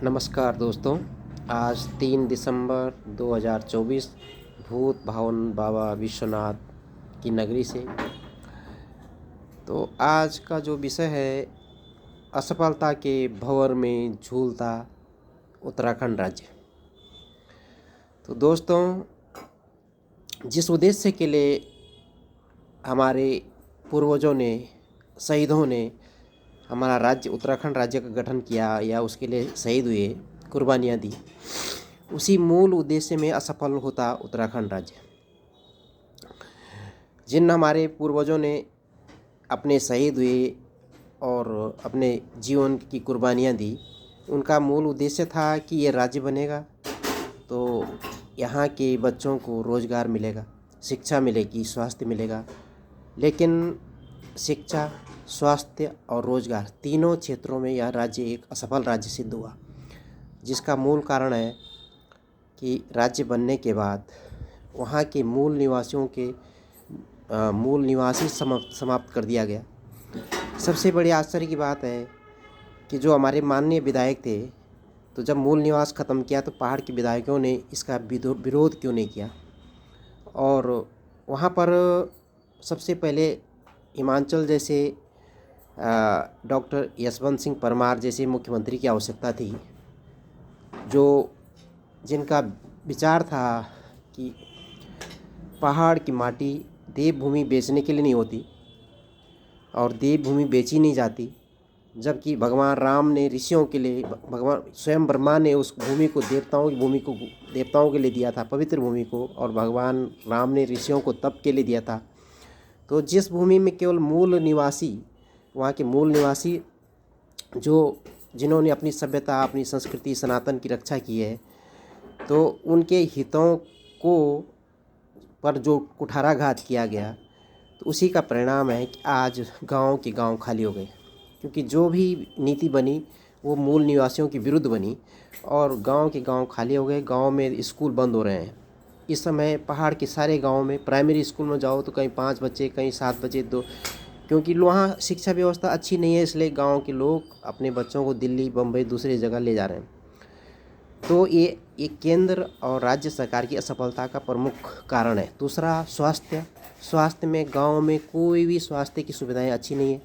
नमस्कार दोस्तों। आज 3 दिसंबर 2024 भूत भवन बाबा विश्वनाथ की नगरी से। तो आज का जो विषय है, असफलता के भंवर में झूलता उत्तराखंड राज्य। तो दोस्तों, जिस उद्देश्य के लिए हमारे पूर्वजों ने, शहीदों ने हमारा राज्य उत्तराखंड राज्य का गठन किया या उसके लिए शहीद हुए, कुर्बानियाँ दी, उसी मूल उद्देश्य में असफल होता उत्तराखंड राज्य। जिन हमारे पूर्वजों ने अपने शहीद हुए और अपने जीवन की कुर्बानियाँ दी, उनका मूल उद्देश्य था कि ये राज्य बनेगा तो यहाँ के बच्चों को रोज़गार मिलेगा, शिक्षा मिलेगी, स्वास्थ्य मिलेगा। लेकिन शिक्षा, स्वास्थ्य और रोज़गार तीनों क्षेत्रों में यह राज्य एक असफल राज्य सिद्ध हुआ, जिसका मूल कारण है कि राज्य बनने के बाद वहाँ के मूल निवासियों के मूल निवासी समाप्त कर दिया गया। सबसे बड़ी आश्चर्य की बात है कि जो हमारे माननीय विधायक थे, तो जब मूल निवास ख़त्म किया तो पहाड़ के विधायकों ने इसका विरोध क्यों नहीं किया। और वहाँ पर सबसे पहले हिमाचल जैसे डॉक्टर यशवंत सिंह परमार जैसे मुख्यमंत्री की आवश्यकता थी, जो जिनका विचार था कि पहाड़ की माटी देवभूमि बेचने के लिए नहीं होती और देवभूमि बेची नहीं जाती। जबकि भगवान राम ने ऋषियों के लिए, भगवान स्वयं ब्रह्मा ने उस भूमि को देवताओं के लिए दिया था, पवित्र भूमि को, और भगवान राम ने ऋषियों को तप के लिए दिया था। तो जिस भूमि में केवल मूल निवासी, वहाँ के मूल निवासी जिन्होंने अपनी सभ्यता, अपनी संस्कृति, सनातन की रक्षा की है, तो उनके हितों को पर जो कुठाराघात किया गया, तो उसी का परिणाम है कि आज गांव के गांव खाली हो गए। क्योंकि जो भी नीति बनी वो मूल निवासियों के विरुद्ध बनी और गांव के गांव खाली हो गए। गांव में स्कूल बंद हो रहे हैं इस समय। पहाड़ के सारे गांव में प्राइमरी स्कूल में जाओ तो कहीं 5 बच्चे, कहीं 7 बच्चे, क्योंकि वहाँ शिक्षा व्यवस्था अच्छी नहीं है, इसलिए गांव के लोग अपने बच्चों को दिल्ली, बम्बई, दूसरी जगह ले जा रहे हैं। तो ये केंद्र और राज्य सरकार की असफलता का प्रमुख कारण है। दूसरा, स्वास्थ्य में गांव में कोई भी स्वास्थ्य की सुविधाएं अच्छी नहीं है।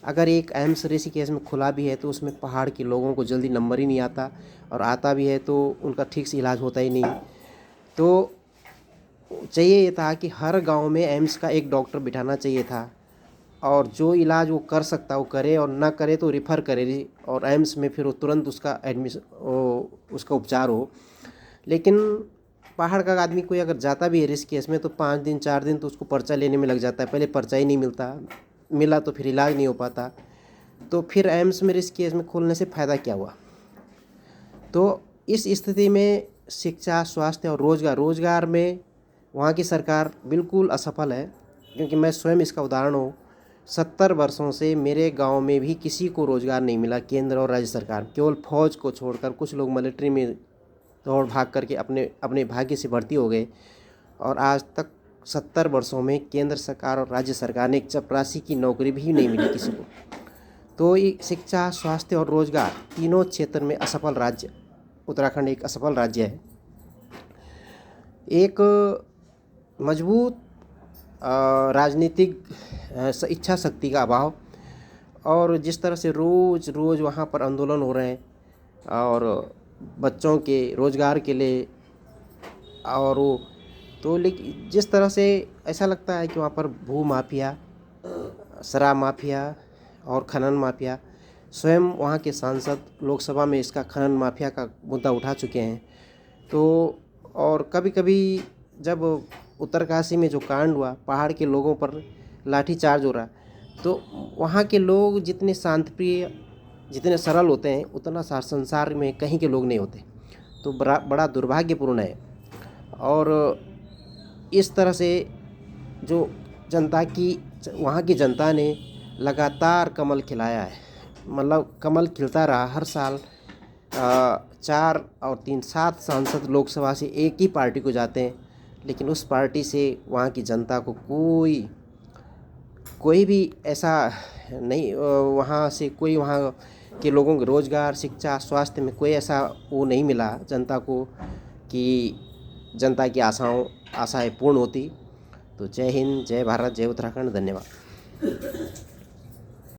अगर एक एम्स ऋषिकेश में खुला भी है तो उसमें पहाड़ के लोगों को जल्दी नंबर ही नहीं आता, और आता भी है तो उनका ठीक से इलाज होता ही नहीं। तो चाहिए ये था कि हर गांव में एम्स का एक डॉक्टर बिठाना चाहिए था, और जो इलाज वो कर सकता वो करे, और ना करे तो रिफ़र करे, और एम्स में फिर वो तुरंत उसका उपचार हो। लेकिन पहाड़ का आदमी कोई अगर जाता भी है ऋषिकेश में तो 5 दिन 4 दिन तो उसको पर्चा लेने में लग जाता है। पहले पर्चा ही नहीं मिला तो फिर इलाज नहीं हो पाता। तो फिर एम्स में, ऋषिकेश में खोलने से फ़ायदा क्या हुआ। तो इस स्थिति में शिक्षा, स्वास्थ्य और रोज़गार में वहाँ की सरकार बिल्कुल असफल है। क्योंकि मैं स्वयं इसका उदाहरण हूँ। 70 वर्षों से मेरे गांव में भी किसी को रोज़गार नहीं मिला। केंद्र और राज्य सरकार, केवल फौज को छोड़कर कुछ लोग मिलिट्री में दौड़ भाग करके अपने भाग्य से भर्ती हो गए, और आज तक 70 वर्षों में केंद्र सरकार और राज्य सरकार ने एक चपरासी की नौकरी भी नहीं मिली किसी को। तो ये शिक्षा, स्वास्थ्य और रोज़गार तीनों क्षेत्र में असफल राज्य उत्तराखंड एक असफल राज्य है। एक मजबूत राजनीतिक इच्छा शक्ति का अभाव, और जिस तरह से रोज़ वहाँ पर आंदोलन हो रहे हैं और बच्चों के रोज़गार के लिए, और वो तो लेकिन जिस तरह से ऐसा लगता है कि वहाँ पर भू माफिया, शराब माफिया और खनन माफिया, स्वयं वहाँ के सांसद लोकसभा में इसका खनन माफिया का मुद्दा उठा चुके हैं। तो और कभी जब उत्तरकाशी में जो कांड हुआ, पहाड़ के लोगों पर लाठीचार्ज हो रहा, तो वहाँ के लोग जितने शांतिप्रिय, जितने सरल होते हैं, उतना संसार में कहीं के लोग नहीं होते। तो बड़ा दुर्भाग्यपूर्ण है। और इस तरह से जो वहाँ की जनता ने लगातार कमल खिलाया है, मतलब कमल खिलता रहा हर साल। 4 और 3 7 सांसद लोकसभा से एक ही पार्टी को जाते हैं, लेकिन उस पार्टी से वहाँ की जनता को कोई भी ऐसा नहीं, वहाँ से कोई वहाँ के लोगों को रोज़गार, शिक्षा, स्वास्थ्य में कोई ऐसा वो नहीं मिला जनता को कि जनता की आशाएं पूर्ण होती। तो जय हिंद, जय भारत, जय उत्तराखंड, धन्यवाद।